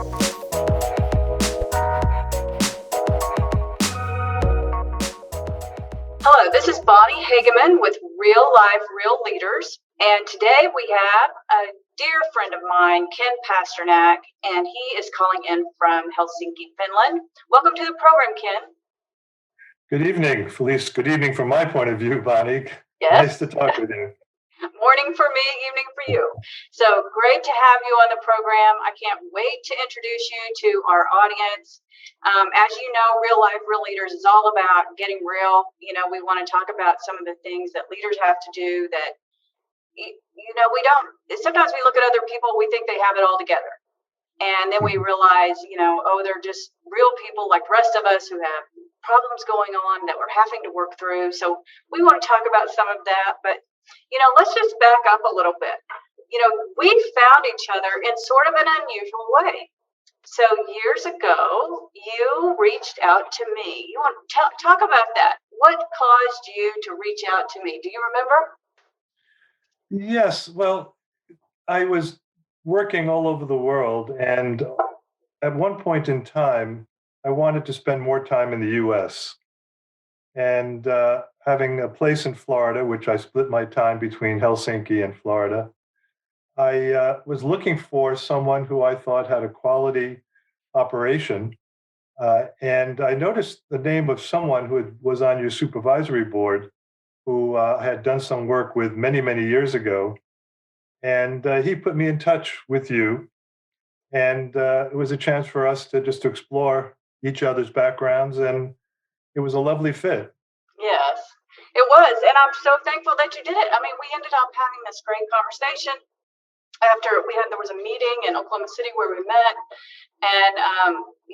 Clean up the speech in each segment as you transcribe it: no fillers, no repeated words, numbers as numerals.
Hello, this is Bonnie Hageman with Real Life, Real Leaders, and today we have a dear friend of mine, Ken Pasternak, and he is calling in from Helsinki, Finland. Welcome to the program, Ken. Good evening, Felice. Good evening from my point of view, Bonnie. Yes. Nice to talk with you. Morning for me, evening for you. So great to have you on the program. I can't wait to introduce you to our audience. As you know, Real Life, Real Leaders is all about getting real. We want to talk about some of the things that leaders have to do that, we don't. Sometimes we look at other people, we think they have it all together. And then we realize, they're just real people like the rest of us who have problems going on that we're having to work through. So we want to talk about some of that. But let's just back up a little bit. We found each other in sort of an unusual way. So years ago, you reached out to me. You want to talk about that? What caused you to reach out to me? Do you remember? Yes. Well, I was working all over the world, and at one point in time, I wanted to spend more time in the U.S. And having a place in Florida, which I split my time between Helsinki and Florida, I was looking for someone who I thought had a quality operation. And I noticed the name of someone who was on your supervisory board, who had done some work with many, many years ago. And he put me in touch with you. And it was a chance for us to just explore each other's backgrounds. And it was a lovely fit. Yes, it was. And I'm so thankful that you did it. I mean, we ended up having this great conversation after there was a meeting in Oklahoma City where we met. And,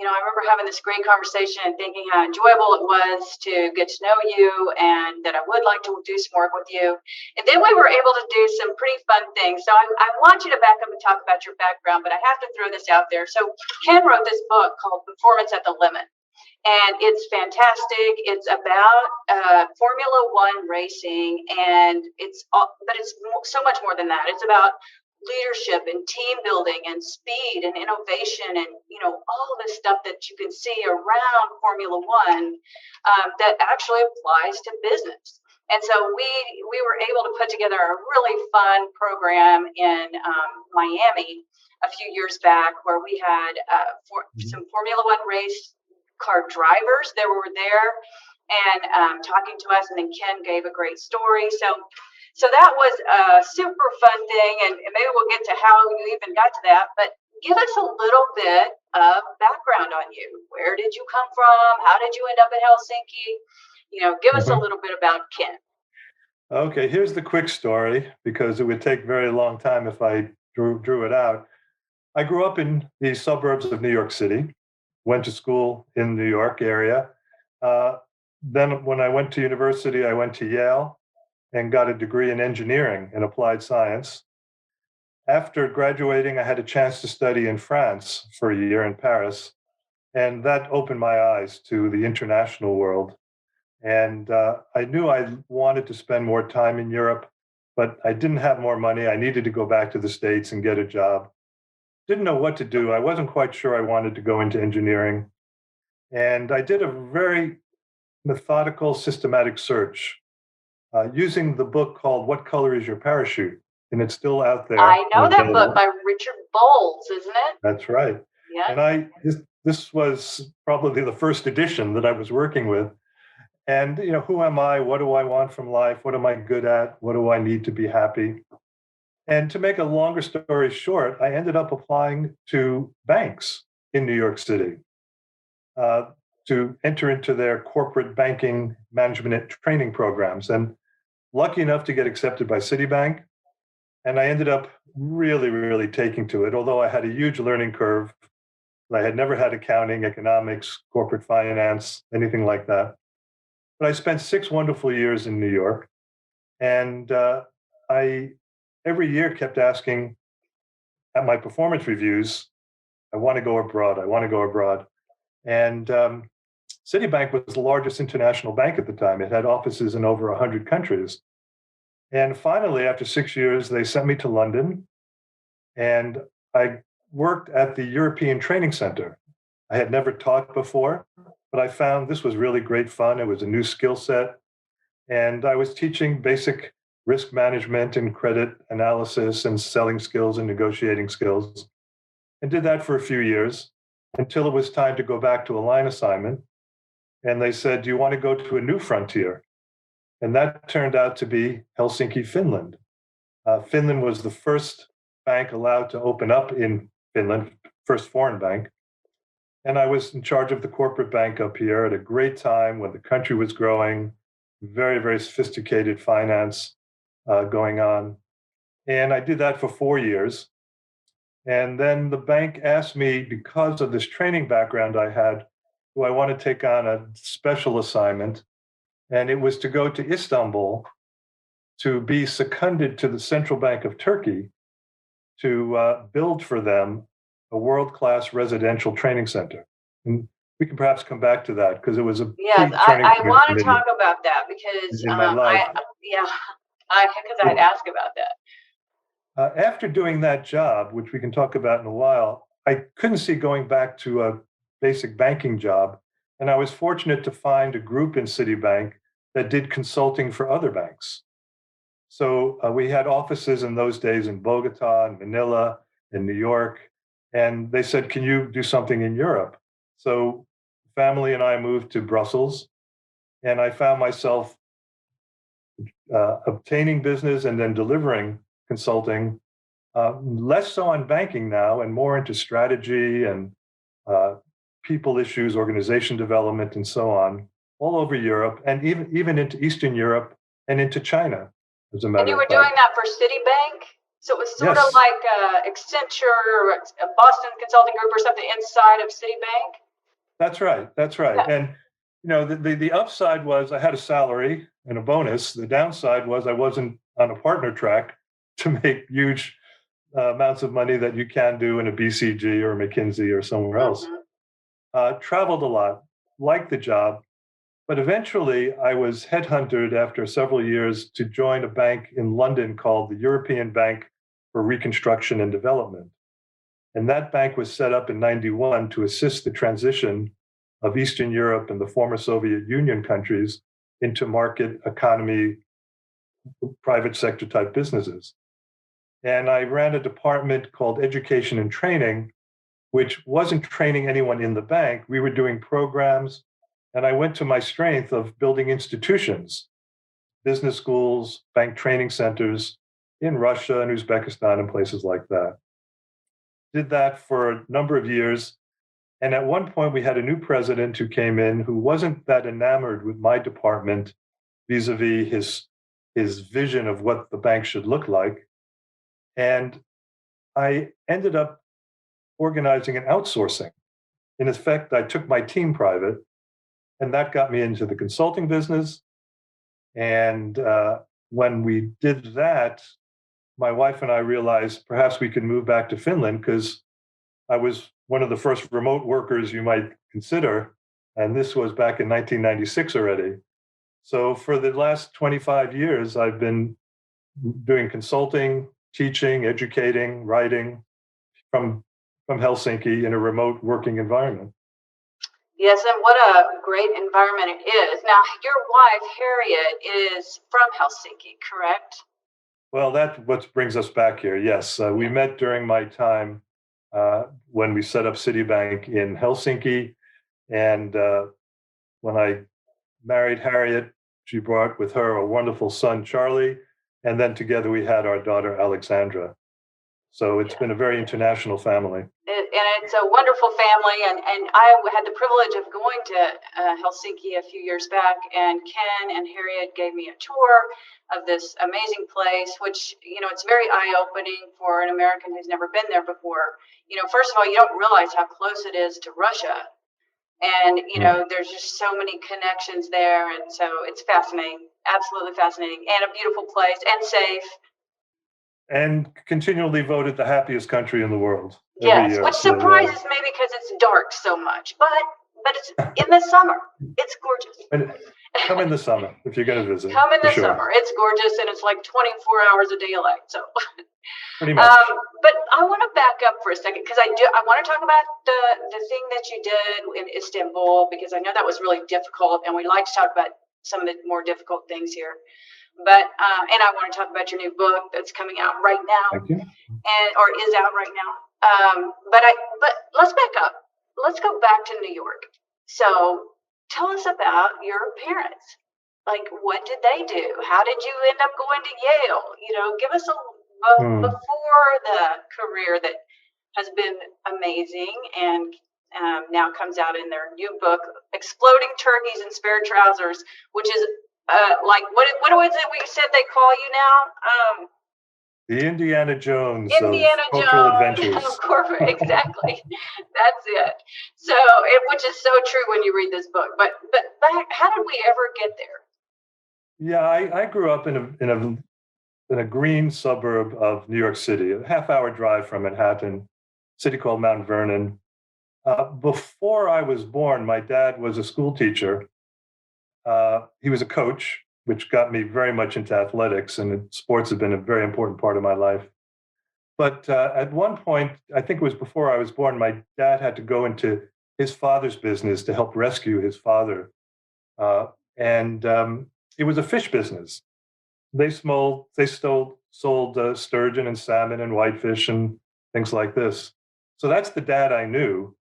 I remember having this great conversation and thinking how enjoyable it was to get to know you and that I would like to do some work with you. And then we were able to do some pretty fun things. So I want you to back up and talk about your background, but I have to throw this out there. So Ken wrote this book called Performance at the Limit. And it's fantastic. It's about Formula One racing, and but it's so much more than that. It's about leadership and team building and speed and innovation and all of the stuff that you can see around Formula One that actually applies to business. And so we were able to put together a really fun program in Miami a few years back where we had some Formula One race car drivers that were there and talking to us, and then Ken gave a great story. So that was a super fun thing, and maybe we'll get to how you even got to that, but give us a little bit of background on you. Where did you come from? How did you end up in Helsinki? Give us a little bit about Ken. Okay, here's the quick story, because it would take a very long time if I drew it out. I grew up in the suburbs of New York City, went to school in the New York area. Then when I went to university, I went to Yale and got a degree in engineering and applied science. After graduating, I had a chance to study in France for a year in Paris, and that opened my eyes to the international world. And I knew I wanted to spend more time in Europe, but I didn't have more money. I needed to go back to the States and get a job. Didn't know what to do. I wasn't quite sure I wanted to go into engineering. And I did a very methodical, systematic search using the book called What Color is Your Parachute? And it's still out there. I know that book by Richard Bowles, isn't it? That's right. Yeah. And this was probably the first edition that I was working with. And, who am I? What do I want from life? What am I good at? What do I need to be happy? And to make a longer story short, I ended up applying to banks in New York City to enter into their corporate banking management training programs. And lucky enough to get accepted by Citibank. And I ended up really, really taking to it, although I had a huge learning curve. I had never had accounting, economics, corporate finance, anything like that. But I spent 6 wonderful years in New York. And I, every year, kept asking at my performance reviews, I want to go abroad. I want to go abroad. And Citibank was the largest international bank at the time. It had offices in over 100 countries. And finally, after 6 years, they sent me to London. And I worked at the European Training Center. I had never taught before, but I found this was really great fun. It was a new skill set. And I was teaching basic risk management and credit analysis and selling skills and negotiating skills, and did that for a few years until it was time to go back to a line assignment. And they said, "Do you want to go to a new frontier?" And that turned out to be Helsinki, Finland. Finland was the first bank allowed to open up in Finland, first foreign bank. And I was in charge of the corporate bank up here at a great time when the country was growing, very, very sophisticated finance going on. And I did that for 4 years. And then the bank asked me, because of this training background I had, do I want to take on a special assignment? And it was to go to Istanbul to be seconded to the Central Bank of Turkey to build for them a world-class residential training center. And we can perhaps come back to that because it was a key turning I point want for to me talk about that because in my life. I'd ask about that. After doing that job, which we can talk about in a while, I couldn't see going back to a basic banking job. And I was fortunate to find a group in Citibank that did consulting for other banks. So we had offices in those days in Bogota and Manila and New York. And they said, "Can you do something in Europe?" So family and I moved to Brussels, and I found myself obtaining business and then delivering consulting, less so on banking now and more into strategy and people issues, organization development, and so on, all over Europe, and even into Eastern Europe and into China, as a matter of fact. And you were doing that for Citibank? So it was sort Yes. of like Accenture, a Boston Consulting Group or something inside of Citibank? That's right. That's right. Yeah. And the upside was I had a salary and a bonus. The downside was I wasn't on a partner track to make huge amounts of money that you can do in a BCG or a McKinsey or somewhere else. Traveled a lot, liked the job, but eventually I was headhunted after several years to join a bank in London called the European Bank for Reconstruction and Development. And that bank was set up in '91 to assist the transition of Eastern Europe and the former Soviet Union countries into market economy, private sector type businesses. And I ran a department called Education and Training, which wasn't training anyone in the bank. We were doing programs, and I went to my strength of building institutions, business schools, bank training centers in Russia and Uzbekistan and places like that. Did that for a number of years. And at one point, we had a new president who came in who wasn't that enamored with my department vis-a-vis his vision of what the bank should look like. And I ended up organizing an outsourcing. In effect, I took my team private, and that got me into the consulting business. And when we did that, my wife and I realized perhaps we could move back to Finland because I was one of the first remote workers you might consider. And this was back in 1996 already. So for the last 25 years, I've been doing consulting, teaching, educating, writing from Helsinki in a remote working environment. Yes, and what a great environment it is. Now, your wife, Harriet, is from Helsinki, correct? Well, that's what brings us back here. Yes, we met during my time when we set up Citibank in Helsinki. And when I married Harriet, she brought with her a wonderful son, Charlie. And then together we had our daughter, Alexandra. So it's been a very international family. And it's a wonderful family. And I had the privilege of going to Helsinki a few years back, and Ken and Harriet gave me a tour of this amazing place, which, it's very eye-opening for an American who's never been there before. First of all, you don't realize how close it is to Russia. And, there's just so many connections there. And so it's fascinating, absolutely fascinating, and a beautiful place and safe. And continually voted the happiest country in the world. Yes, which surprises me because it's dark so much. But but it's in the summer. It's gorgeous. And come in the summer if you're going to visit. Come in the for sure. summer. It's gorgeous, and it's like 24 hours a daylight. So, Pretty much. but I want to back up for a second because I want to talk about the thing that you did in Istanbul, because I know that was really difficult, and we like to talk about some of the more difficult things here. But and I want to talk about your new book that's coming out right now, Thank you. or is out right now. But let's back up. Let's go back to New York. So tell us about your parents. Like, what did they do? How did you end up going to Yale? Give us before the career that has been amazing and now comes out in their new book, Exploding Turkeys and Spare Trousers, which is like, what was it we said they call you now? The Indiana Jones Indiana of cultural Jones adventures. of corporate, exactly. That's it. So, which is so true when you read this book. But how did we ever get there? Yeah, I grew up in a green suburb of New York City, a half-hour drive from Manhattan, city called Mount Vernon. Before I was born, my dad was a school teacher. He was a coach, which got me very much into athletics, and sports have been a very important part of my life. But at one point, I think it was before I was born, my dad had to go into his father's business to help rescue his father. And it was a fish business. They sold sturgeon and salmon and whitefish and things like this. So that's the dad I knew,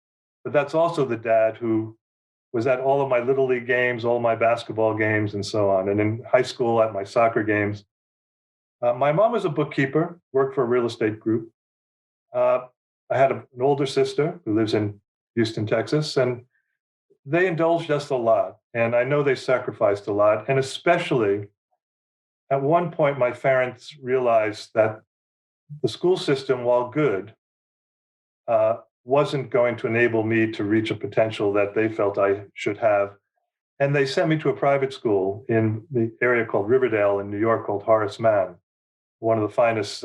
but that's also the dad who was at all of my little league games, all my basketball games, and so on. And in high school, at my soccer games. My mom was a bookkeeper, worked for a real estate group. I had an older sister who lives in Houston, Texas, and they indulged us a lot. And I know they sacrificed a lot. And especially at one point, my parents realized that the school system, while good, wasn't going to enable me to reach a potential that they felt I should have. And they sent me to a private school in the area called Riverdale in New York called Horace Mann, one of the finest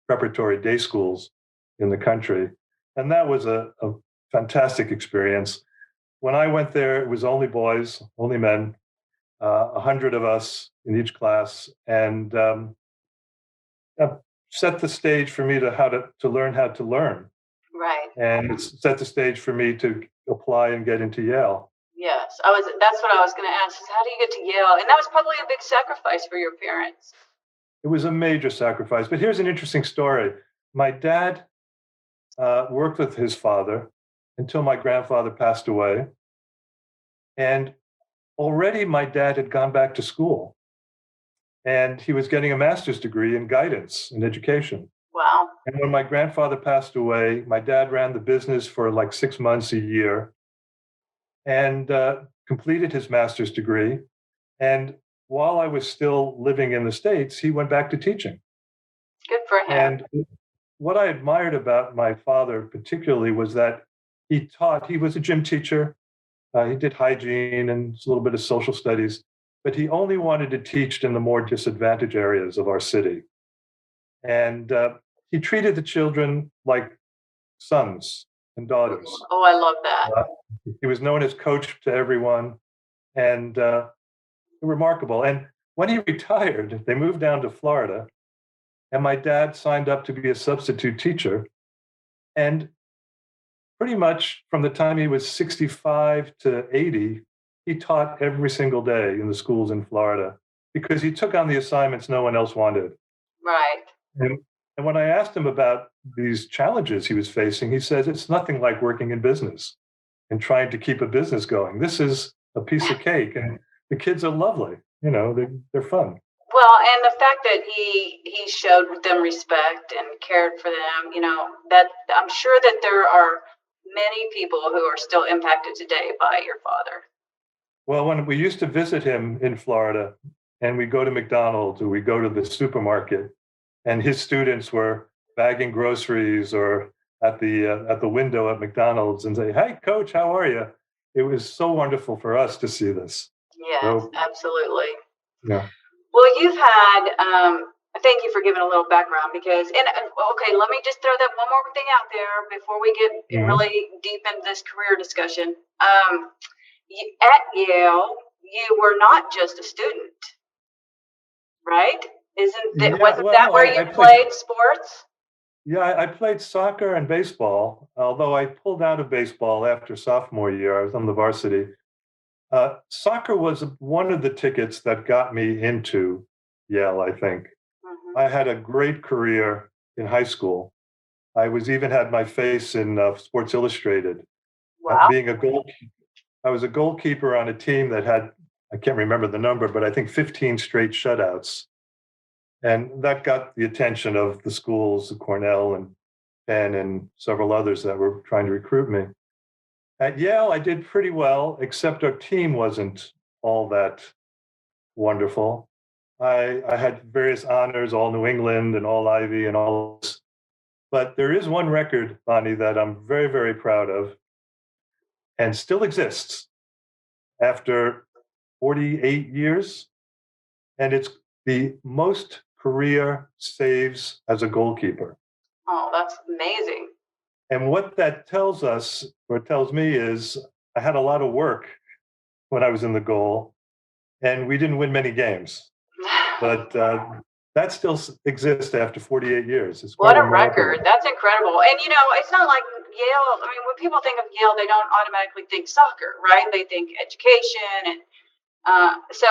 preparatory day schools in the country. And that was a fantastic experience. When I went there, it was only boys, only men, 100 of us in each class, and set the stage for me to learn how to learn. Right. And it set the stage for me to apply and get into Yale. Yes, that's what I was going to ask, is how do you get to Yale? And that was probably a big sacrifice for your parents. It was a major sacrifice. But here's an interesting story. My dad worked with his father until my grandfather passed away. And already my dad had gone back to school. And he was getting a master's degree in guidance and education. Wow. And when my grandfather passed away, my dad ran the business for like 6 months, a year, and completed his master's degree. And while I was still living in the States, he went back to teaching. Good for him. And what I admired about my father particularly was that he was a gym teacher. He did hygiene and a little bit of social studies, but he only wanted to teach in the more disadvantaged areas of our city. And he treated the children like sons and daughters. Oh, I love that. He was known as coach to everyone, and remarkable. And when he retired, they moved down to Florida, and my dad signed up to be a substitute teacher. And pretty much from the time he was 65 to 80, he taught every single day in the schools in Florida because he took on the assignments no one else wanted. Right. And when I asked him about these challenges he was facing, he says, it's nothing like working in business and trying to keep a business going. This is a piece of cake, and the kids are lovely. They're fun. Well, and the fact that he showed them respect and cared for them, that I'm sure that there are many people who are still impacted today by your father. Well, when we used to visit him in Florida, and we go to McDonald's or we go to the supermarket, and his students were bagging groceries or at the window at McDonald's and say, "Hey, Coach, how are you?" It was so wonderful for us to see this. Yes, So, absolutely. yeah. Well, you've had. Thank you for giving a little background okay, let me just throw that one more thing out there before we get Mhm. really deep into this career discussion. At Yale, you were not just a student, right? Yeah, Wasn't well, that no, where I you played. played sports? Yeah, I played soccer and baseball. Although I pulled out of baseball after sophomore year, I was on the varsity. Soccer was one of the tickets that got me into Yale. I think Hmm. I had a great career in high school. I was even had my face in Sports Illustrated. Wow. Being a goal, I was a goalkeeper on a team that had, I can't remember the number, but I think 15 straight shutouts. And that got the attention of the schools, Cornell and Penn and several others that were trying to recruit me. At Yale, I did pretty well, except our team wasn't all that wonderful. I had various honors, all New England and all Ivy and all this. But there is one record, Bonnie, that I'm very, very proud of and still exists after 48 years. And it's the most career saves as a goalkeeper. Oh, that's amazing. And what that tells us, or tells me, is I had a lot of work when I was in the goal, and we didn't win many games. But that still exists after 48 years. It's quite What a remarkable. record. That's incredible. And it's not like Yale, I mean, when people think of Yale, they don't automatically think soccer, right? They think education. And so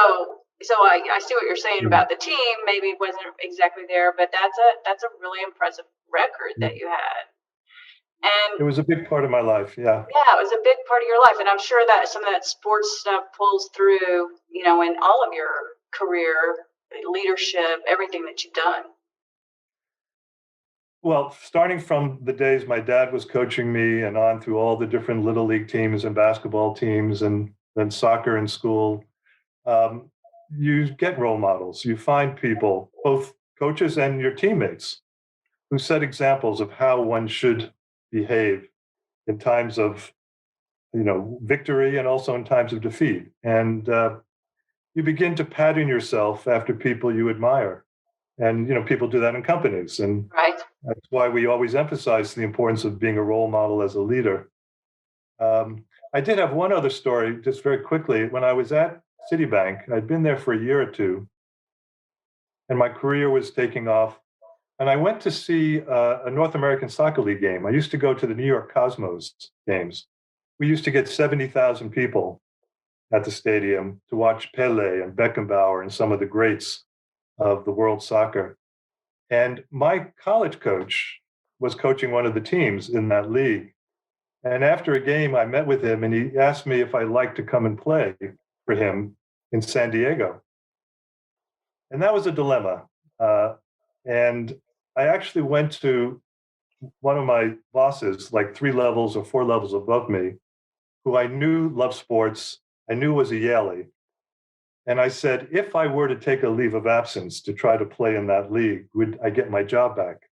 I see what you're saying Mm. about the team. Maybe it wasn't exactly there, but that's a really impressive record that you had. It And was a big part of my life. Yeah. yeah, it was a big part of your life. And I'm sure that some of that sports stuff pulls through, in all of your career, leadership, everything that you've done. Well, starting from the days my dad was coaching me and on through all the different little league teams and basketball teams and then soccer in school, um, you get role models. You find people, both coaches and your teammates, who set examples of how one should behave in times of victory and also in times of defeat. And you begin to pattern yourself after people you admire. And people do that in companies. And Right. that's why we always emphasize the importance of being a role model as a leader. I did have one other story, just very quickly. When I was at Citibank, I'd been there for a year or two, and my career was taking off. And I went to see a North American Soccer League game. I used to go to the New York Cosmos games. We used to get 70,000 people at the stadium to watch Pele and Beckenbauer and some of the greats of the world soccer. And my college coach was coaching one of the teams in that league. And after a game, I met with him and he asked me if I'd like to come and play for him in San Diego. And that was a dilemma. And I actually went to one of my bosses, like 3 levels or 4 levels above me, who I knew loved sports, I knew was a Yalie. And I said, if I were to take a leave of absence to try to play in that league, would I get my job back?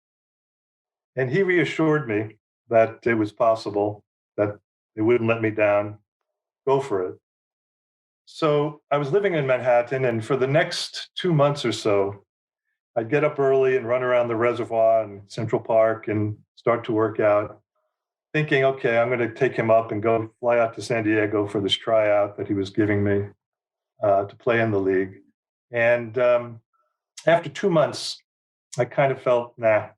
And he reassured me that it was possible, that they wouldn't let me down, go for it. So I was living in Manhattan, and for the next 2 months or so, I'd get up early and run around the reservoir and Central Park and start to work out, thinking, okay, I'm going to take him up and go fly out to San Diego for this tryout that he was giving me to play in the league. And after 2 months, I kind of felt, nah.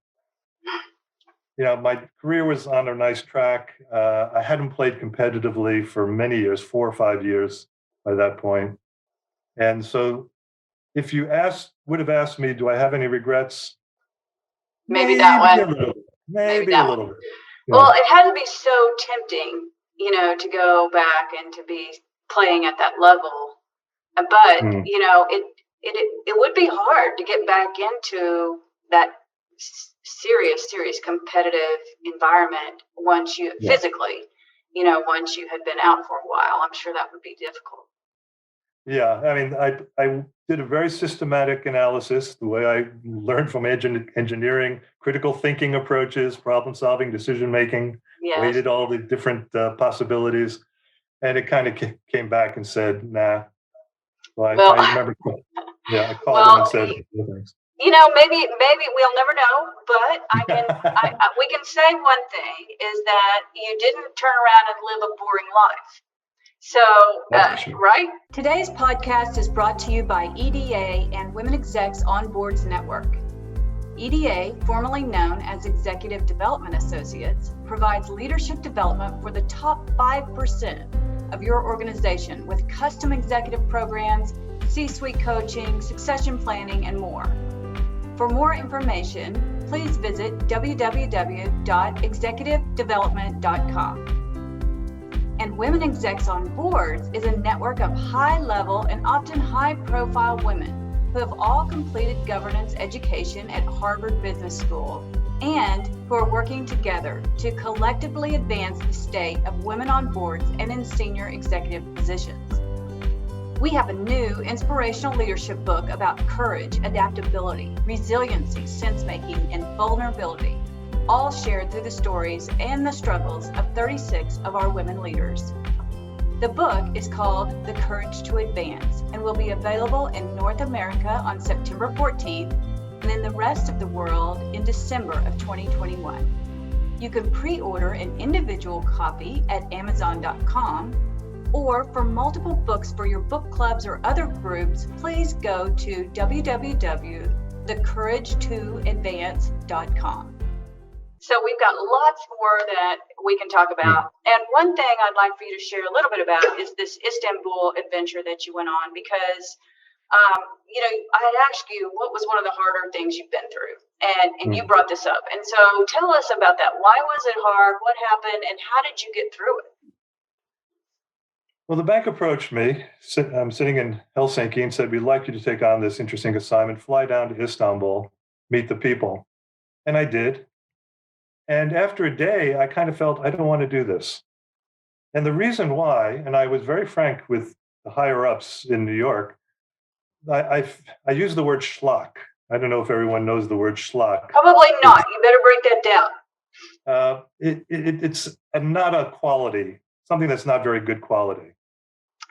My career was on a nice track. I hadn't played competitively for many years, 4 or 5 years by that point. And so if you would have asked me, do I have any regrets? Maybe that Maybe a one. little bit. Maybe Maybe a that one. little bit. Well, Yeah. it had to be so tempting, to go back and to be playing at that level. But, Mm. it would be hard to get back into that serious competitive environment once you Yeah. physically, once you had been out for a while. I'm sure that would be difficult. Yeah. I mean, I did a very systematic analysis, the way I learned from engineering, critical thinking approaches, problem solving, decision making, Yes. weighted all the different possibilities. And it kind of came back and said, nah. Well, Well, I remember, yeah, I called him well, and said, no thanks. maybe we'll never know, but we can say one thing is that you didn't turn around and live a boring life. So, right? Today's podcast is brought to you by EDA and Women Execs on Boards Network. EDA, formerly known as Executive Development Associates, provides leadership development for the top 5% of your organization with custom executive programs, C-suite coaching, succession planning, and more. For more information, please visit www.executivedevelopment.com. And Women Execs on Boards is a network of high-level and often high-profile women who have all completed governance education at Harvard Business School and who are working together to collectively advance the state of women on boards and in senior executive positions. We have a new inspirational leadership book about courage, adaptability, resiliency, sense-making, and vulnerability, all shared through the stories and the struggles of 36 of our women leaders. The book is called The Courage to Advance and will be available in North America on September 14th and in the rest of the world in December of 2021. You can pre-order an individual copy at Amazon.com, or for multiple books for your book clubs or other groups, please go to www.thecouragetoadvance.com. So we've got lots more that we can talk about. And one thing I'd like for you to share a little bit about is this Istanbul adventure that you went on, because, I had asked you what was one of the harder things you've been through, and you brought this up. And so tell us about that. Why was it hard? What happened? And how did you get through it? Well, the bank approached me. I'm sitting in Helsinki and said, we'd like you to take on this interesting assignment, fly down to Istanbul, meet the people. And I did. And after a day, I kind of felt I don't want to do this. And the reason why, and I was very frank with the higher ups in New York, I use the word schlock. I don't know if everyone knows the word schlock. Probably not. You better break that down. It's not a quality, something that's not very good quality.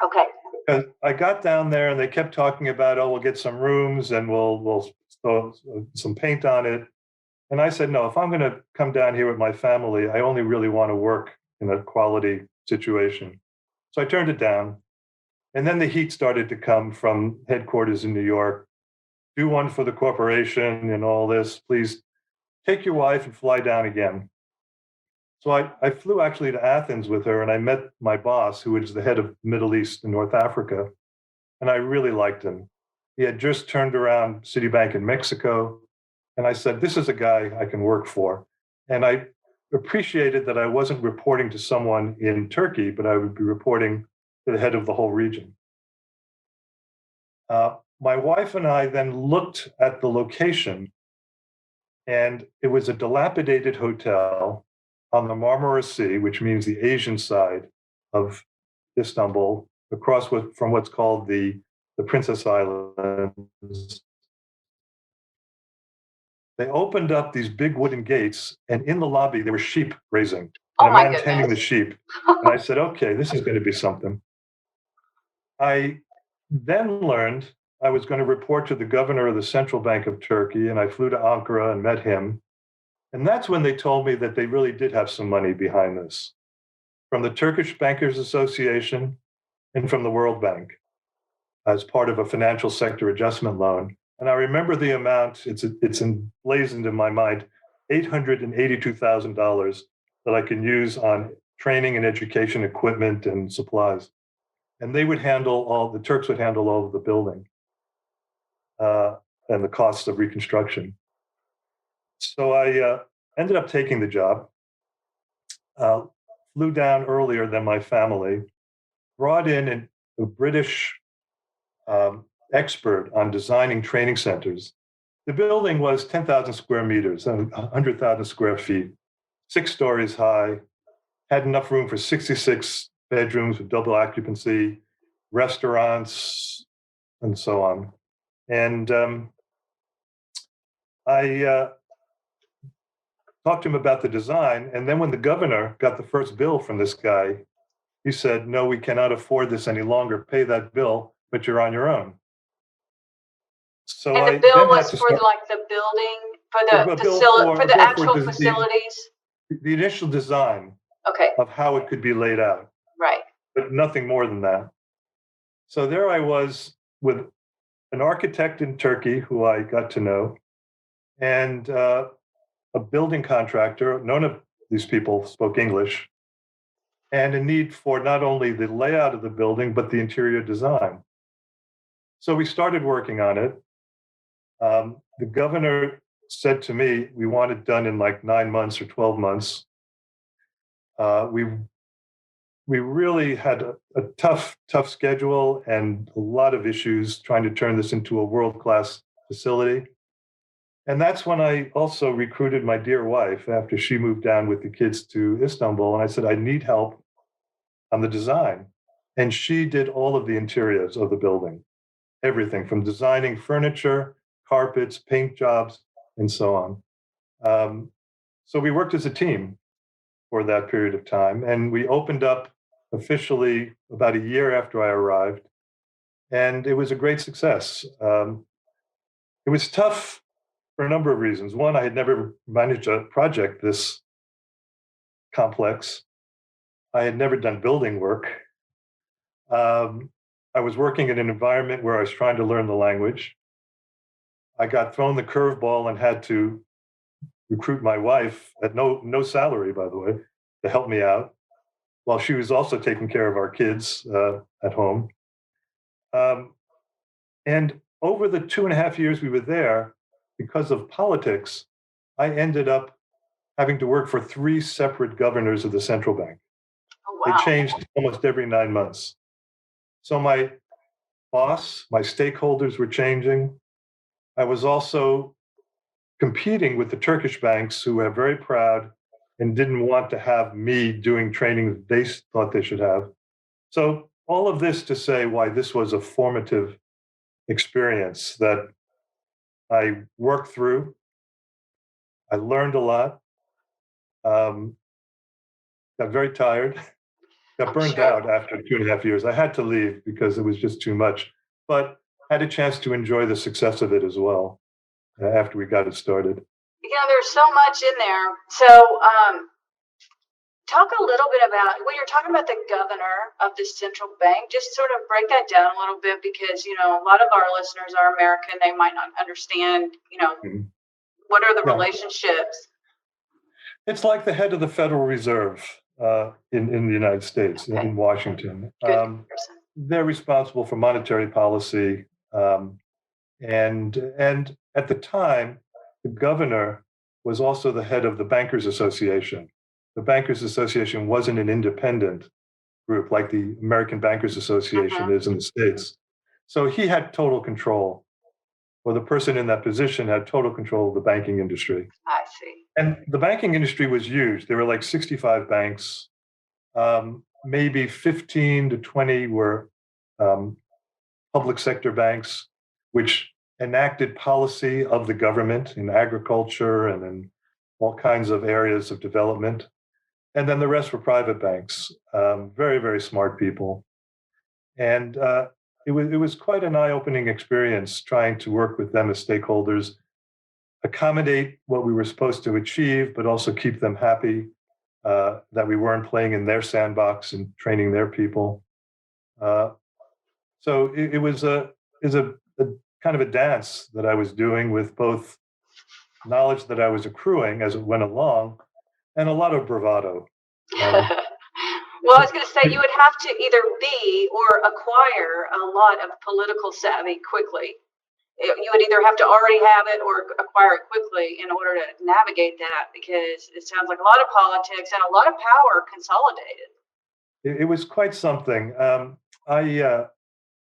Okay. Because I got down there and they kept talking about, we'll get some rooms and we'll throw some paint on it. And I said, no, if I'm going to come down here with my family, I only really want to work in a quality situation. So I turned it down. And then the heat started to come from headquarters in New York. Do one for the corporation and all this. Please take your wife and fly down again. So I flew actually to Athens with her, and I met my boss, who is the head of Middle East and North Africa. And I really liked him. He had just turned around Citibank in Mexico. And I said, this is a guy I can work for. And I appreciated that I wasn't reporting to someone in Turkey, but I would be reporting to the head of the whole region. My wife and I then looked at the location, and it was a dilapidated hotel on the Marmara Sea, which means the Asian side of Istanbul, across from what's called the Princess Islands. They opened up these big wooden gates, and in the lobby, there were sheep grazing. And a man tending the sheep. And I said, okay, this is going to be something. I then learned I was going to report to the governor of the Central Bank of Turkey, and I flew to Ankara and met him. And that's when they told me that they really did have some money behind this, from the Turkish Bankers Association and from the World Bank as part of a financial sector adjustment loan. And I remember the amount, it's emblazoned in my mind, $882,000 that I can use on training and education equipment and supplies. And they would handle the Turks would handle all of the building and the costs of reconstruction. So I ended up taking the job, flew down earlier than my family, brought in a British expert on designing training centers. The building was 10,000 square meters, 100,000 square feet, 6 stories high, had enough room for 66 bedrooms with double occupancy, restaurants, and so on. And I talked to him about the design. And then when the governor got the first bill from this guy, he said, no, we cannot afford this any longer. Pay that bill, but you're on your own. So And I the bill then had was to for start the building, for a the bill facility, for a the bill for actual facilities? the initial design Okay, of how it could be laid out, right. but nothing more than that. So there I was with an architect in Turkey who I got to know, and a building contractor. None of these people spoke English, and a need for not only the layout of the building, but the interior design. So we started working on it. The governor said to me, we want it done in like 9 months or 12 months. We really had a tough schedule and a lot of issues trying to turn this into a world-class facility. And that's when I also recruited my dear wife after she moved down with the kids to Istanbul. And I said, I need help on the design. And she did all of the interiors of the building, everything from designing furniture, carpets, paint jobs, and so on. So we worked as a team for that period of time. And we opened up officially about a year after I arrived. And it was a great success. It was tough for a number of reasons. One, I had never managed a project this complex. I had never done building work. I was working in an environment where I was trying to learn the language. I got thrown the curveball and had to recruit my wife at no salary, by the way, to help me out, while she was also taking care of our kids at home. And over the 2.5 years we were there, because of politics, I ended up having to work for 3 separate governors of the central bank. Oh, They wow. changed almost every 9 months. So my boss, my stakeholders were changing. I was also competing with the Turkish banks who were very proud and didn't want to have me doing training that they thought they should have. So all of this to say why this was a formative experience that I worked through. I learned a lot. Got very tired. Got I'm burned sure. out after 2.5 years. I had to leave because it was just too much, but had a chance to enjoy the success of it as well after we got it started. There's so much in there. So, talk a little bit about when you're talking about the governor of the central bank, just sort of break that down a little bit because, a lot of our listeners are American. They might not understand, Mhm. what are the Yeah. relationships? It's like the head of the Federal Reserve in the United States, Okay. in Washington. Good comparison. They're responsible for monetary policy. And at the time, the governor was also the head of the Bankers Association. The Bankers Association wasn't an independent group like the American Bankers Association is in the States. So he had total control, or the person in that position had total control of the banking industry. I see. And the banking industry was huge. There were like 65 banks. Maybe 15 to 20 were public sector banks, which enacted policy of the government in agriculture and in all kinds of areas of development. And then the rest were private banks, very, very smart people. And it was quite an eye-opening experience trying to work with them as stakeholders, accommodate what we were supposed to achieve, but also keep them happy that we weren't playing in their sandbox and training their people. So it was a kind of a dance that I was doing with both knowledge that I was accruing as it went along and a lot of bravado. Well, I was going to say you would have to either be or acquire a lot of political savvy quickly. You would either have to already have it or acquire it quickly in order to navigate that because it sounds like a lot of politics and a lot of power consolidated. It was quite something. I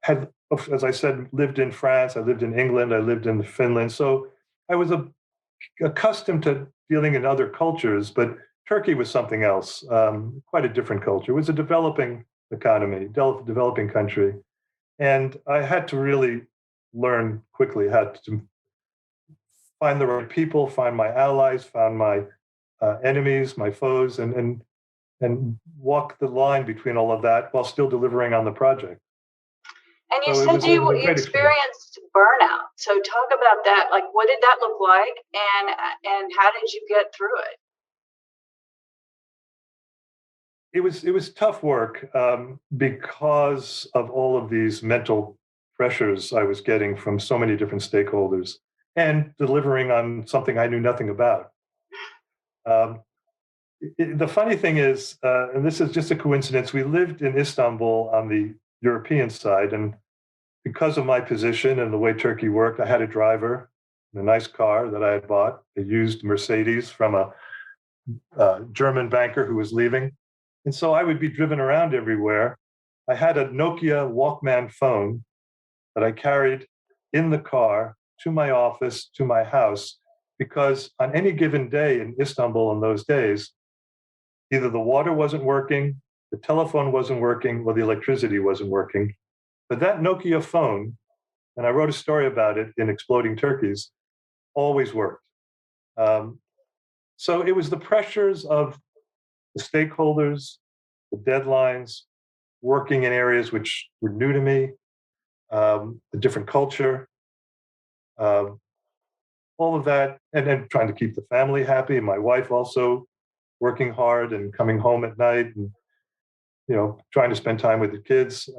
had, as I said, lived in France, I lived in England, I lived in Finland. So I was accustomed to dealing in other cultures, but Turkey was something else, quite a different culture. It was a developing economy, developing country. And I had to really learn quickly how to find the right people, find my allies, find my enemies, my foes, and walk the line between all of that while still delivering on the project. And you So it said was, it was a you great experience. experienced burnout. So talk about that. Like, what did that look like, and how did you get through it? It was tough work because of all of these mental pressures I was getting from so many different stakeholders and delivering on something I knew nothing about. Um, the funny thing is, and this is just a coincidence, we lived in Istanbul on the European side, and because of my position and the way Turkey worked, I had a driver, a nice car that I had bought, a used Mercedes from a German banker who was leaving. And so I would be driven around everywhere. I had a Nokia Walkman phone that I carried in the car to my office, to my house, because on any given day in Istanbul in those days, either the water wasn't working, the telephone wasn't working, or the electricity wasn't working. But that Nokia phone, and I wrote a story about it in Exploding Turkeys, always worked. So it was the pressures of the stakeholders, the deadlines, working in areas which were new to me, a different culture, um, all of that, and then trying to keep the family happy. My wife also working hard and coming home at night, and trying to spend time with the kids.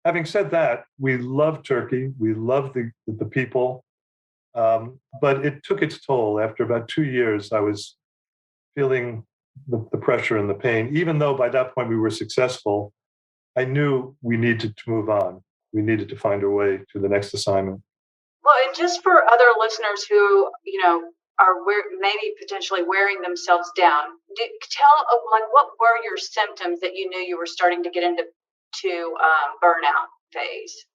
Having said that, we love Turkey. We love the people, but it took its toll. After about 2 years, I was feeling the pressure and the pain. Even though by that point we were successful, I knew we needed to move on. We needed to find a way to the next assignment. Well, and just for other listeners who, are maybe potentially wearing themselves down, tell like what were your symptoms that you knew you were starting to get into burnout phase?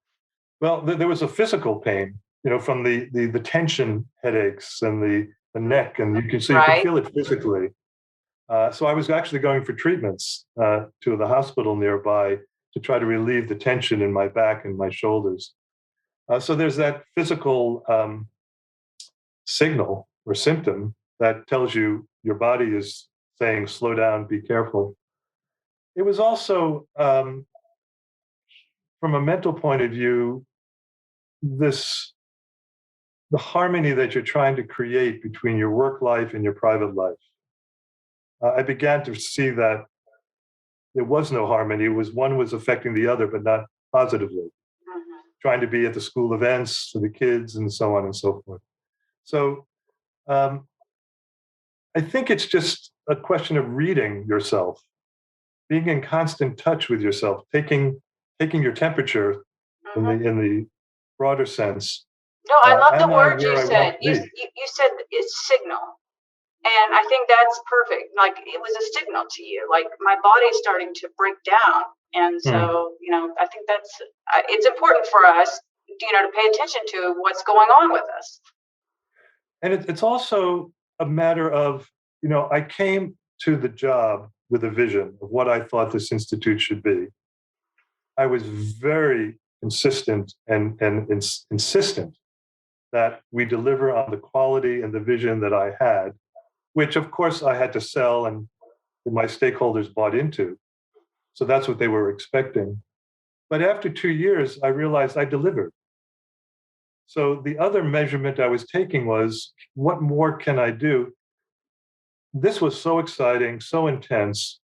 Well, there was a physical pain, from the tension headaches and the neck, and you can Right. feel it physically. So I was actually going for treatments to the hospital nearby to try to relieve the tension in my back and my shoulders. So there's that physical signal or symptom that tells you your body is saying, slow down, be careful. It was also, from a mental point of view, the harmony that you're trying to create between your work life and your private life. I began to see that there was no harmony. It was one was affecting the other, but not positively. Mhm. Trying to be at the school events for the kids and so on and so forth. So I think it's just a question of reading yourself, being in constant touch with yourself, taking your temperature Mhm. in the broader sense. No, I love the Am I word you where I want said. to You, be? you you said it's signal. And I think that's perfect. Like it was a signal to you. Like my body's starting to break down, and Hmm. so I think that's it's important for us, to pay attention to what's going on with us. And it's also a matter of, I came to the job with a vision of what I thought this institute should be. I was very consistent and insistent that we deliver on the quality and the vision that I had, which of course I had to sell and my stakeholders bought into. So that's what they were expecting. But after 2 years, I realized I delivered. So the other measurement I was taking was, what more can I do? This was so exciting, so intense.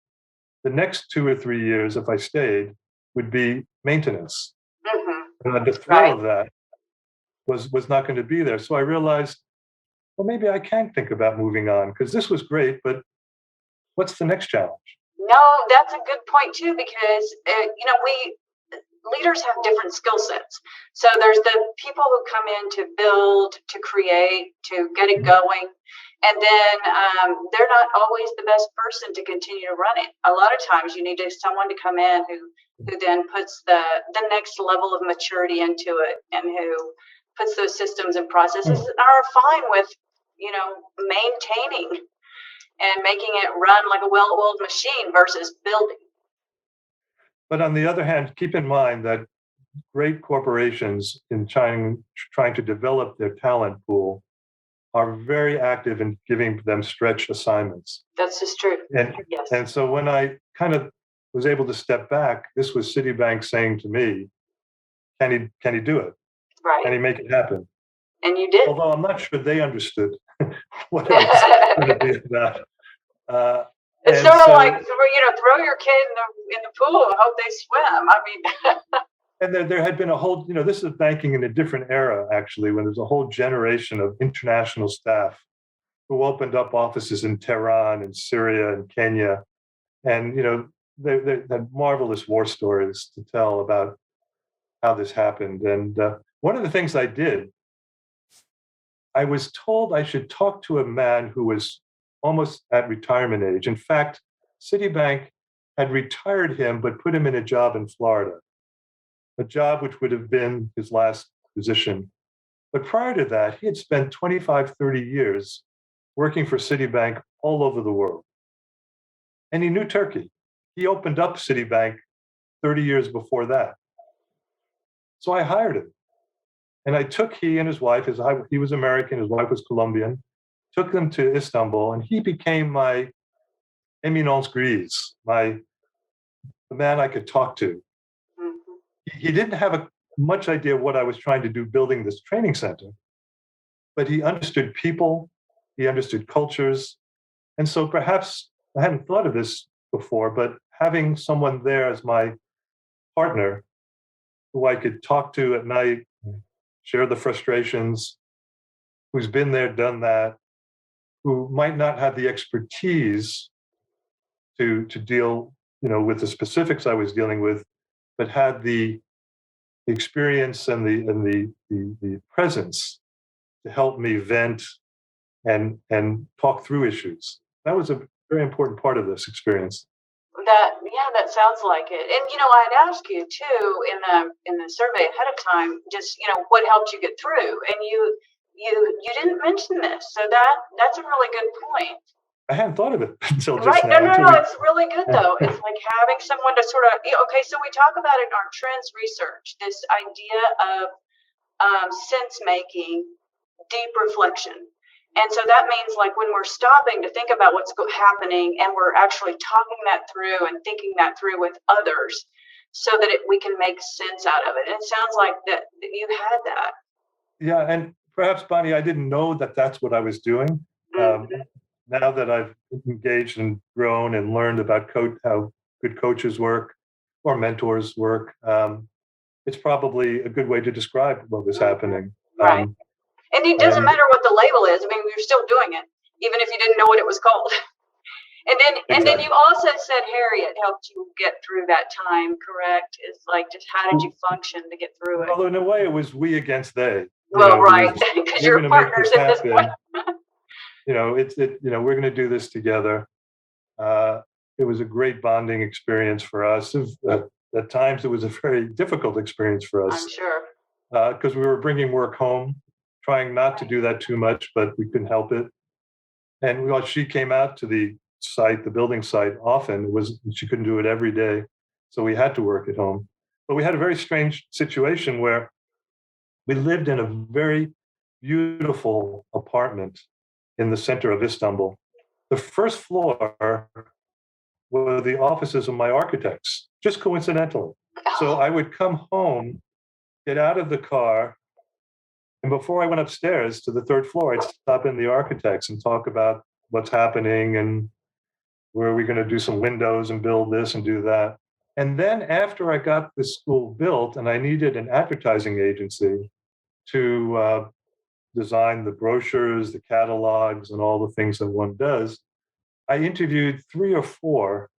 The next 2 or 3 years, if I stayed, would be maintenance. Hmm. And the thrill Right. of that was not going to be there. So I realized, well, maybe I can think about moving on because this was great, but what's the next challenge? No, that's a good point too, because we leaders have different skill sets. So there's the people who come in to build, to create, to get it going, and then they're not always the best person to continue to run it. A lot of times, you need someone to come in who then puts the next level of maturity into it, and who puts those systems and processes that are fine with maintaining and making it run like a well-oiled machine versus building. But on the other hand, keep in mind that great corporations in trying to develop their talent pool are very active in giving them stretch assignments. That's just true. And Yes. and so when I kind of was able to step back, this was Citibank saying to me, can he do it? Right. Can he make it happen? And you did. Although I'm not sure they understood what I was going to be about. It's sort of like, throw your kid in the pool and hope they swim. I mean, and there had been a whole, this is banking in a different era, actually, when there's a whole generation of international staff who opened up offices in Tehran and Syria and Kenya. And, they had marvelous war stories to tell about how this happened. And one of the things I did, I was told I should talk to a man who was almost at retirement age. In fact, Citibank had retired him, but put him in a job in Florida, a job which would have been his last position. But prior to that, he had spent 25, 30 years working for Citibank all over the world. And he knew Turkey. He opened up Citibank 30 years before that. So I hired him. And I took he and his wife, he was American, his wife was Colombian, took them to Istanbul, and he became my éminence grise, the man I could talk to. He didn't have much idea what I was trying to do building this training center, but he understood people, he understood cultures. And so perhaps I hadn't thought of this before, but having someone there as my partner who I could talk to at night, share the frustrations, who's been there, done that, who might not have the expertise to deal, with the specifics I was dealing with, but had the experience and the presence to help me vent and talk through issues. That was a very important part of this experience. That sounds like it. And I'd ask you too in the survey ahead of time, just what helped you get through, and you didn't mention this, so that's a really good point. I hadn't thought of it until just right. now. No, it's really good though. It's like having someone to sort of okay. So we talk about it in our trends research, this idea of sense making, deep reflection. And so that means like when we're stopping to think about what's happening and we're actually talking that through and thinking that through with others so that we can make sense out of it. And it sounds like that you had that. Yeah. And perhaps, Bonnie, I didn't know that that's what I was doing. Now that I've engaged and grown and learned about how good coaches work or mentors work, it's probably a good way to describe what was happening. Right. And it doesn't matter what the label is. I mean, you're still doing it, even if you didn't know what it was called. And then you also said Harriet helped you get through that time, correct? It's like, just how did you function to get through it? Well, in a way, it was we against they. Well, right, because you're partners at this point. We're going to do this together. It was a great bonding experience for us. At times, it was a very difficult experience for us. I'm sure. Because we were bringing work home, trying not to do that too much, but we couldn't help it. And she came out to the building site often. She couldn't do it every day, so we had to work at home. But we had a very strange situation where we lived in a very beautiful apartment in the center of Istanbul. The first floor were the offices of my architects, just coincidentally. So I would come home, get out of the car, and before I went upstairs to the third floor, I'd stop in the architects and talk about what's happening and where are we going to do some windows and build this and do that. And then after I got the school built and I needed an advertising agency to design the brochures, the catalogs, and all the things that one does, I interviewed 3 or 4,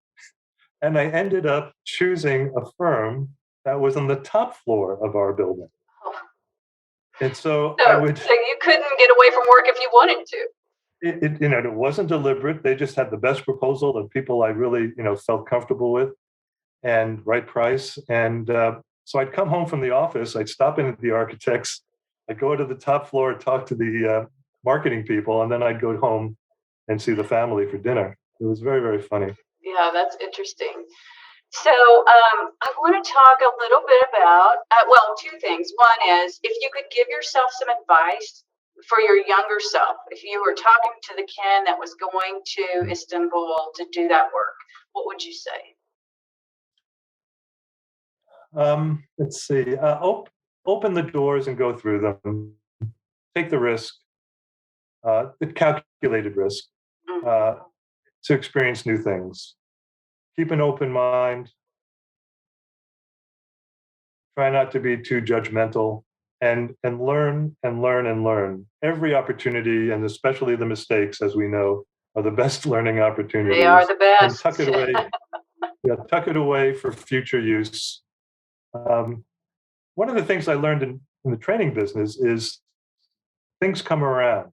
and I ended up choosing a firm that was on the top floor of our building. And so you couldn't get away from work if you wanted to. It wasn't deliberate. They just had the best proposal of people I really, felt comfortable with, and right price. And so I'd come home from the office. I'd stop in at the architects. I'd go to the top floor, talk to the marketing people, and then I'd go home and see the family for dinner. It was very, very funny. Yeah, that's interesting. So I want to talk a little bit about, 2 things. One is, if you could give yourself some advice for your younger self, if you were talking to the Ken that was going to Istanbul to do that work, what would you say? Let's see. Open the doors and go through them. Take the risk, the calculated risk, uh, to experience new things. Keep an open mind. Try not to be too judgmental, and learn and learn and learn. Every opportunity, and especially the mistakes, as we know, are the best learning opportunities. They are the And best. tuck it away. Yeah, tuck it away for future use. Um, One of the things I learned in the training business is things come around.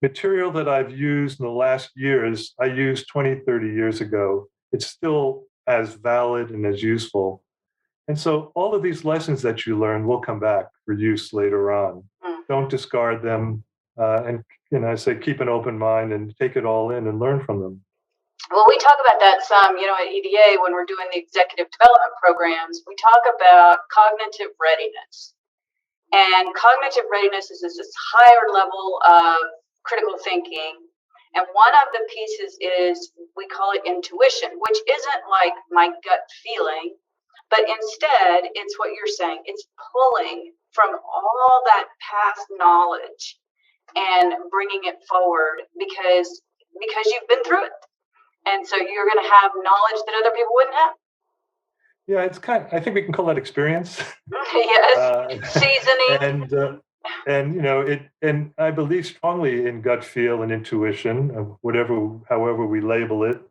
Material that I've used in the last years, I used 20, 30 years ago. It's still as valid and as useful. And so all of these lessons that you learn will come back for use later on. Mm. Don't discard them. And I say keep an open mind and take it all in and learn from them. Well, we talk about that some, at EDA when we're doing the executive development programs. We talk about cognitive readiness. And cognitive readiness is this higher level of critical thinking. And one of the pieces is, we call it intuition, which isn't like my gut feeling, but instead it's what you're saying. It's pulling from all that past knowledge and bringing it forward because you've been through it. And so you're going to have knowledge that other people wouldn't have. Yeah, I think we can call that experience. Yes, seasoning. And I believe strongly in gut feel and intuition, however we label it.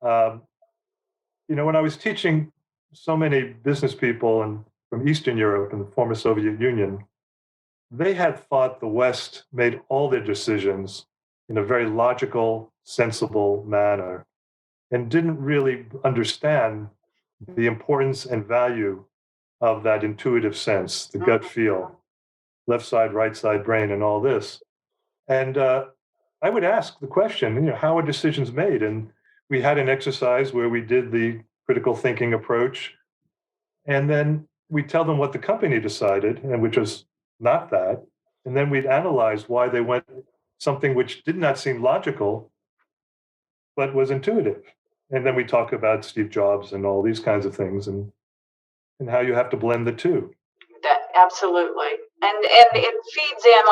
When I was teaching so many business people from Eastern Europe and the former Soviet Union, they had thought the West made all their decisions in a very logical, sensible manner, and didn't really understand the importance and value of that intuitive sense, the gut feel, left side, right side brain, and all this. And I would ask the question, how are decisions made? And we had an exercise where we did the critical thinking approach, and then we tell them what the company decided, and which was not that. And then we'd analyze why they went something which did not seem logical, but was intuitive. And then we talk about Steve Jobs and all these kinds of things, and how you have to blend the two. Absolutely. And it feeds in,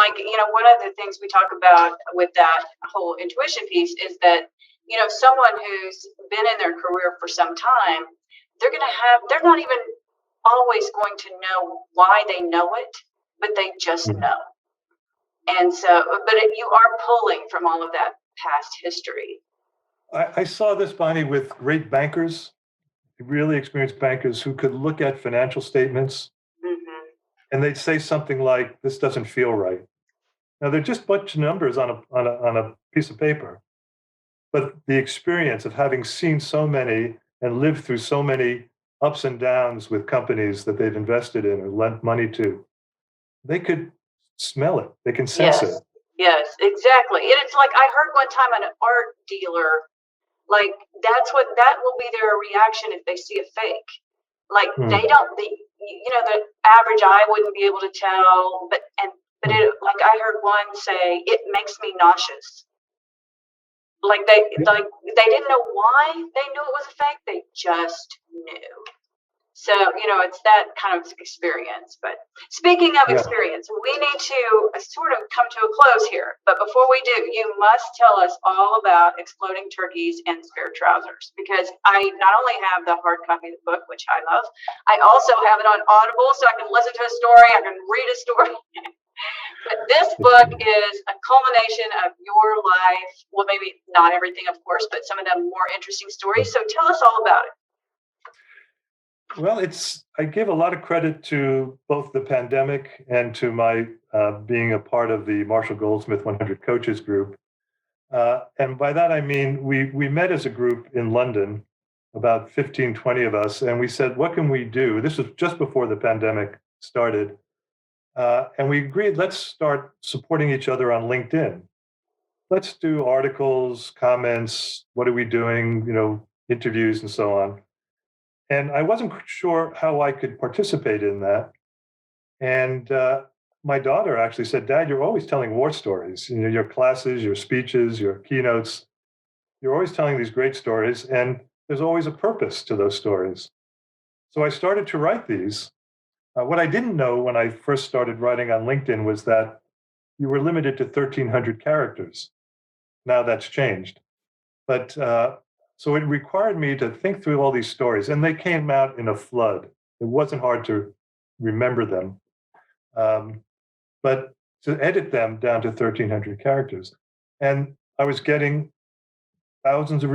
one of the things we talk about with that whole intuition piece is that, someone who's been in their career for some time, they're not even always going to know why they know it, but they just know. And so, you are pulling from all of that past history. I saw this, Bonnie, with great bankers, really experienced bankers who could look at financial statements and they'd say something like, "This doesn't feel right." Now they're just a bunch of numbers on a piece of paper, but the experience of having seen so many and lived through so many ups and downs with companies that they've invested in or lent money to, they could smell it. They can sense it. Yes, exactly. And it's like I heard one time an art dealer, that will be their reaction if they see a fake. The average eye wouldn't be able to tell, but I heard one say, "It makes me nauseous." They didn't know why they knew it was a fake. They just knew. So, it's that kind of experience. But speaking of experience, we need to sort of come to a close here. But before we do, you must tell us all about Exploding Turkeys and Spare Trousers, because I not only have the hard copy of the book, which I love, I also have it on Audible, so I can listen to a story, I can read a story. But this book is a culmination of your life. Well, maybe not everything, of course, but some of the more interesting stories. So tell us all about it. Well, I give a lot of credit to both the pandemic and to my being a part of the Marshall Goldsmith 100 Coaches group. And by that, I mean, we met as a group in London, about 15, 20 of us, and we said, what can we do? This was just before the pandemic started. And we agreed, let's start supporting each other on LinkedIn. Let's do articles, comments, what are we doing, interviews and so on. And I wasn't sure how I could participate in that. And my daughter actually said, "Dad, you're always telling war stories. Your classes, your speeches, your keynotes, you're always telling these great stories. And there's always a purpose to those stories." So I started to write these. What I didn't know when I first started writing on LinkedIn was that you were limited to 1,300 characters. Now that's changed. But so it required me to think through all these stories, and they came out in a flood. It wasn't hard to remember them, but to edit them down to 1,300 characters. And I was getting thousands of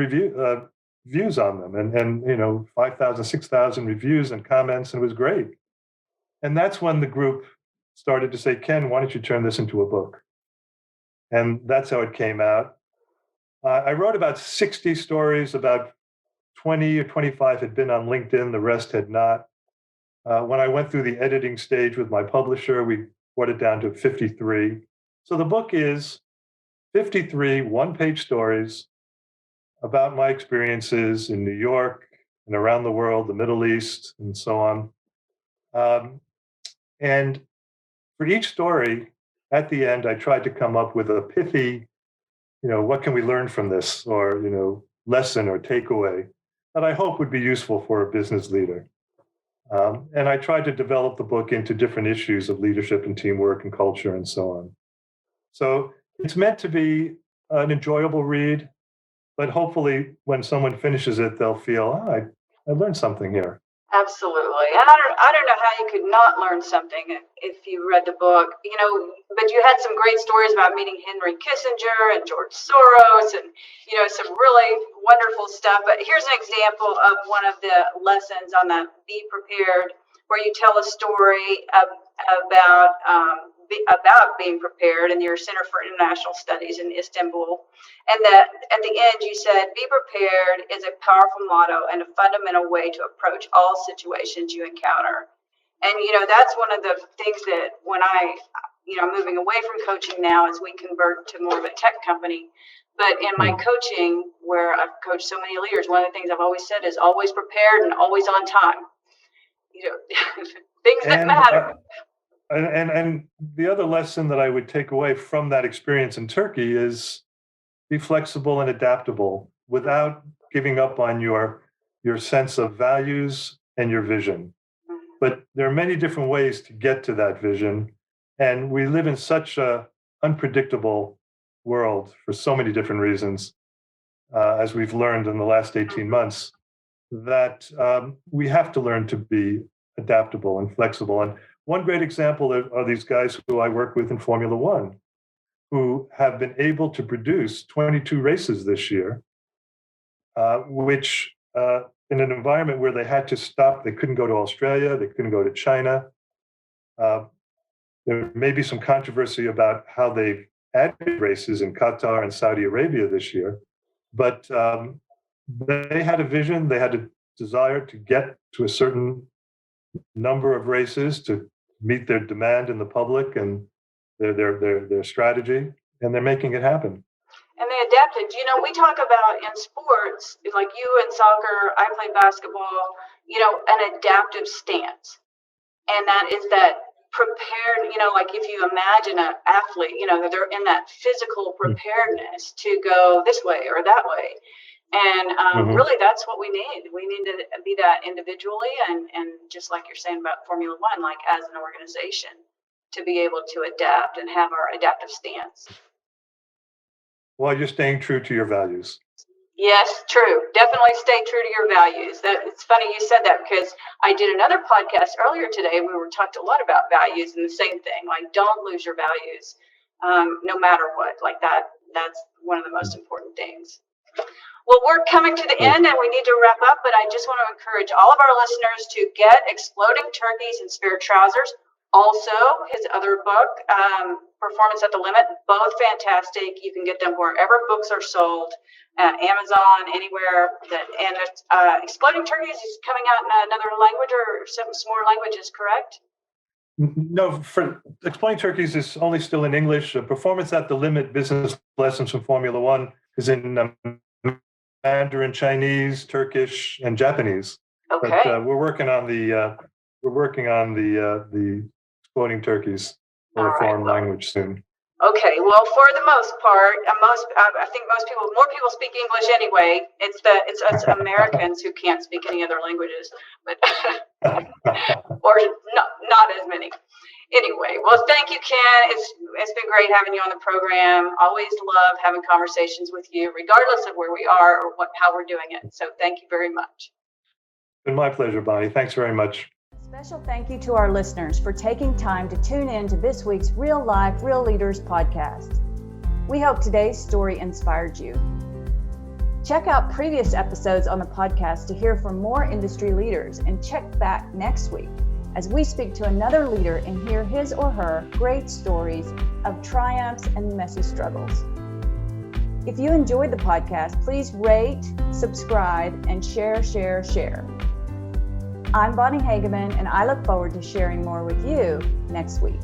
views on them, and 5,000, 6,000 reviews and comments, and it was great. And that's when the group started to say, Ken, why don't you turn this into a book? And that's how it came out. I wrote about 60 stories, about 20 or 25 had been on LinkedIn, the rest had not. When I went through the editing stage with my publisher, we brought it down to 53. So the book is 53 one-page stories about my experiences in New York and around the world, the Middle East, and so on. And for each story, at the end, I tried to come up with a pithy, what can we learn from this, or, lesson or takeaway that I hope would be useful for a business leader. And I tried to develop the book into different issues of leadership and teamwork and culture and so on. So it's meant to be an enjoyable read, but hopefully when someone finishes it, they'll feel, I learned something here. Absolutely. And I don't know how you could not learn something if you read the book, but you had some great stories about meeting Henry Kissinger and George Soros and, some really wonderful stuff. But here's an example of one of the lessons on that Be Prepared, where you tell a story about being prepared in your Center for International Studies in Istanbul. And that at the end you said, be prepared is a powerful motto and a fundamental way to approach all situations you encounter. And, that's one of the things that when moving away from coaching now as we convert to more of a tech company. But in my coaching, where I've coached so many leaders, one of the things I've always said is always prepared and always on time. Things that matter. And the other lesson that I would take away from that experience in Turkey is be flexible and adaptable without giving up on your sense of values and your vision. But there are many different ways to get to that vision. And we live in such an unpredictable world for so many different reasons, as we've learned in the last 18 months, that we have to learn to be adaptable and flexible. And one great example are these guys who I work with in Formula One, who have been able to produce 22 races this year, which in an environment where they had to stop, they couldn't go to Australia, they couldn't go to China. There may be some controversy about how they've added races in Qatar and Saudi Arabia this year, but they had a vision, they had a desire to get to a certain number of races to meet their demand in the public and their strategy, and they're making it happen. And they adapted. We talk about in sports, like you in soccer, I play basketball, an adaptive stance. And that is that prepared, like if you imagine an athlete, they're in that physical preparedness to go this way or that way. And really, that's what we need. We need to be that individually and just like you're saying about Formula One, like as an organization, to be able to adapt and have our adaptive stance. While you're staying true to your values. Yes, true. Definitely stay true to your values. It's funny you said that because I did another podcast earlier today. We were talked a lot about values and the same thing, like don't lose your values no matter what. Like that's one of the most important things. Well, we're coming to the end and we need to wrap up, but I just want to encourage all of our listeners to get Exploding Turkeys and Spare Trousers. Also, his other book, Performance at the Limit, both fantastic. You can get them wherever books are sold, Amazon, anywhere. And Exploding Turkeys is coming out in another language or some more languages, correct? No, for Exploding Turkeys is only still in English. Performance at the Limit, Business Lessons from Formula One is in Mandarin, Chinese, Turkish, and Japanese. Okay. But we're working on the Exploding Turkeys for a foreign language soon. Okay, well, for the most part, I think more people speak English anyway. It's us Americans who can't speak any other languages, but or not as many. Anyway, well, thank you, Ken. It's been great having you on the program. Always love having conversations with you, regardless of where we are or how we're doing it. So thank you very much. It's been my pleasure, Bonnie. Thanks very much. A special thank you to our listeners for taking time to tune in to this week's Real Life, Real Leaders podcast. We hope today's story inspired you. Check out previous episodes on the podcast to hear from more industry leaders, and check back next week as we speak to another leader and hear his or her great stories of triumphs and messy struggles. If you enjoyed the podcast, please rate, subscribe, and share. I'm Bonnie Hageman, and I look forward to sharing more with you next week.